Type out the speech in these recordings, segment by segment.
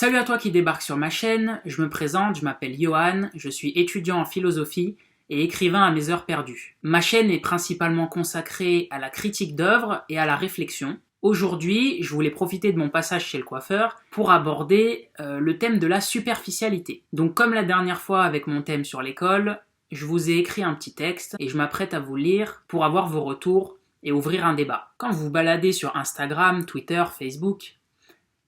Salut à toi qui débarque sur ma chaîne, je me présente, je m'appelle Johan, je suis étudiant en philosophie et écrivain à mes heures perdues. Ma chaîne est principalement consacrée à la critique d'œuvres et à la réflexion. Aujourd'hui, je voulais profiter de mon passage chez le coiffeur pour aborder le thème de la superficialité. Donc comme la dernière fois avec mon thème sur l'école, je vous ai écrit un petit texte et je m'apprête à vous le lire pour avoir vos retours et ouvrir un débat. Quand vous vous baladez sur Instagram, Twitter, Facebook,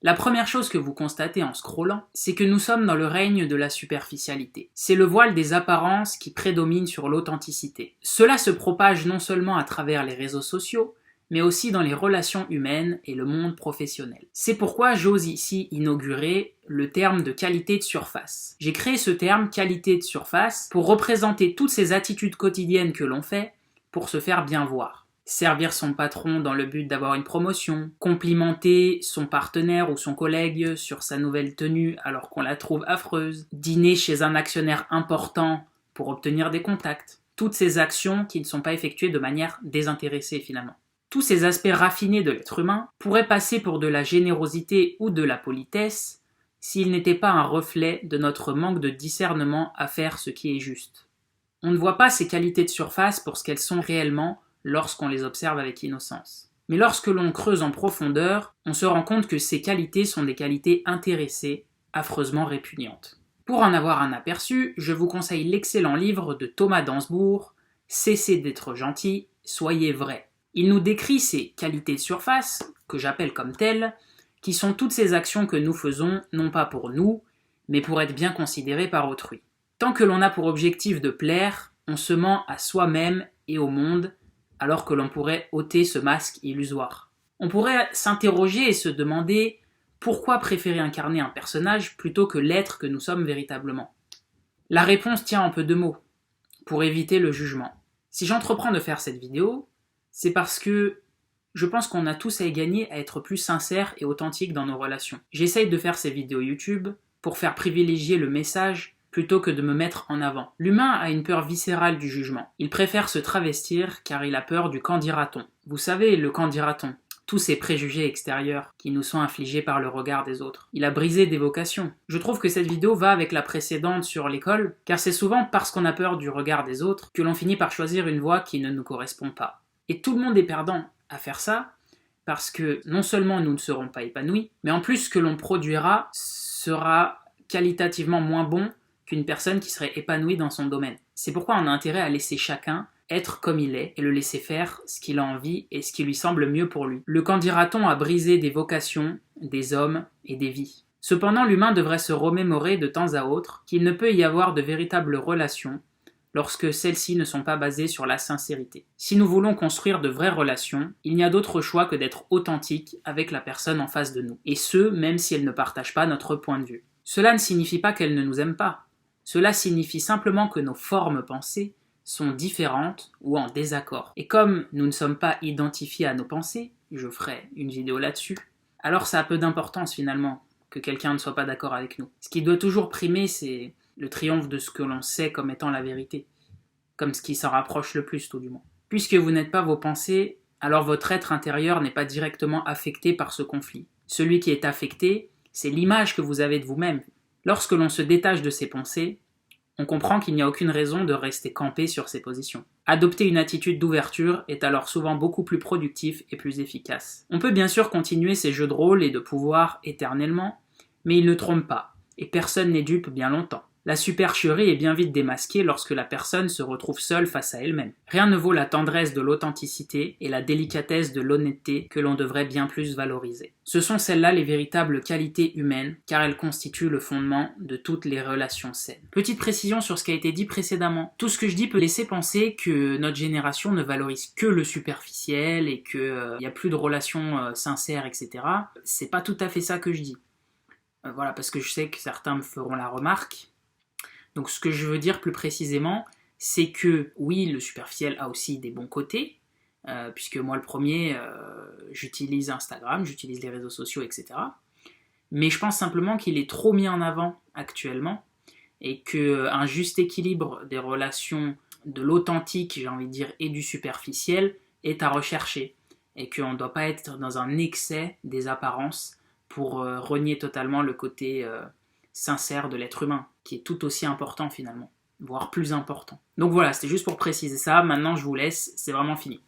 la première chose que vous constatez en scrollant, c'est que nous sommes dans le règne de la superficialité. C'est le voile des apparences qui prédomine sur l'authenticité. Cela se propage non seulement à travers les réseaux sociaux, mais aussi dans les relations humaines et le monde professionnel. C'est pourquoi j'ose ici inaugurer le terme de qualité de surface. J'ai créé ce terme qualité de surface pour représenter toutes ces attitudes quotidiennes que l'on fait pour se faire bien voir. Servir son patron dans le but d'avoir une promotion, complimenter son partenaire ou son collègue sur sa nouvelle tenue alors qu'on la trouve affreuse, dîner chez un actionnaire important pour obtenir des contacts. Toutes ces actions qui ne sont pas effectuées de manière désintéressée finalement. Tous ces aspects raffinés de l'être humain pourraient passer pour de la générosité ou de la politesse s'ils n'étaient pas un reflet de notre manque de discernement à faire ce qui est juste. On ne voit pas ces qualités de surface pour ce qu'elles sont réellement lorsqu'on les observe avec innocence. Mais lorsque l'on creuse en profondeur, on se rend compte que ces qualités sont des qualités intéressées, affreusement répugnantes. Pour en avoir un aperçu, je vous conseille l'excellent livre de Thomas Danzbourg, « Cessez d'être gentil, soyez vrai ». Il nous décrit ces qualités de surface, que j'appelle comme telles, qui sont toutes ces actions que nous faisons, non pas pour nous, mais pour être bien considérées par autrui. Tant que l'on a pour objectif de plaire, on se ment à soi-même et au monde, alors que l'on pourrait ôter ce masque illusoire. On pourrait s'interroger et se demander pourquoi préférer incarner un personnage plutôt que l'être que nous sommes véritablement. La réponse tient en peu de mots, pour éviter le jugement. Si j'entreprends de faire cette vidéo, c'est parce que je pense qu'on a tous à y gagner à être plus sincères et authentiques dans nos relations. J'essaye de faire ces vidéos YouTube pour faire privilégier le message plutôt que de me mettre en avant. L'humain a une peur viscérale du jugement. Il préfère se travestir car il a peur du qu'en dira-t-on. Vous savez, le qu'en dira-t-on, tous ces préjugés extérieurs qui nous sont infligés par le regard des autres. Il a brisé des vocations. Je trouve que cette vidéo va avec la précédente sur l'école, car c'est souvent parce qu'on a peur du regard des autres que l'on finit par choisir une voie qui ne nous correspond pas. Et tout le monde est perdant à faire ça, parce que non seulement nous ne serons pas épanouis, mais en plus ce que l'on produira sera qualitativement moins bon qu'une personne qui serait épanouie dans son domaine. C'est pourquoi on a intérêt à laisser chacun être comme il est et le laisser faire ce qu'il a envie et ce qui lui semble mieux pour lui. Le qu'en dira-t-on a brisé des vocations, des hommes et des vies. Cependant, l'humain devrait se remémorer de temps à autre qu'il ne peut y avoir de véritables relations lorsque celles-ci ne sont pas basées sur la sincérité. Si nous voulons construire de vraies relations, il n'y a d'autre choix que d'être authentique avec la personne en face de nous, et ce, même si elle ne partage pas notre point de vue. Cela ne signifie pas qu'elle ne nous aime pas. Cela signifie simplement que nos formes pensées sont différentes ou en désaccord. Et comme nous ne sommes pas identifiés à nos pensées, je ferai une vidéo là-dessus, alors ça a peu d'importance finalement que quelqu'un ne soit pas d'accord avec nous. Ce qui doit toujours primer, c'est le triomphe de ce que l'on sait comme étant la vérité, comme ce qui s'en rapproche le plus tout du moins. Puisque vous n'êtes pas vos pensées, alors votre être intérieur n'est pas directement affecté par ce conflit. Celui qui est affecté, c'est l'image que vous avez de vous-même. Lorsque l'on se détache de ses pensées, on comprend qu'il n'y a aucune raison de rester campé sur ses positions. Adopter une attitude d'ouverture est alors souvent beaucoup plus productif et plus efficace. On peut bien sûr continuer ces jeux de rôle et de pouvoir éternellement, mais ils ne trompent pas, et personne n'est dupe bien longtemps. La supercherie est bien vite démasquée lorsque la personne se retrouve seule face à elle-même. Rien ne vaut la tendresse de l'authenticité et la délicatesse de l'honnêteté que l'on devrait bien plus valoriser. Ce sont celles-là les véritables qualités humaines, car elles constituent le fondement de toutes les relations saines. Petite précision sur ce qui a été dit précédemment. Tout ce que je dis peut laisser penser que notre génération ne valorise que le superficiel et qu'il n'y a plus de relations sincères, etc. C'est pas tout à fait ça que je dis. Voilà, parce que je sais que certains me feront la remarque. Donc ce que je veux dire plus précisément, c'est que oui, le superficiel a aussi des bons côtés, puisque moi le premier, j'utilise Instagram, j'utilise les réseaux sociaux, etc. Mais je pense simplement qu'il est trop mis en avant actuellement, et qu'un juste équilibre des relations de l'authentique, j'ai envie de dire, et du superficiel est à rechercher, et qu'on ne doit pas être dans un excès des apparences pour renier totalement le côté sincère de l'être humain, qui est tout aussi important finalement, voire plus important. Donc voilà, c'était juste pour préciser ça, maintenant je vous laisse, c'est vraiment fini.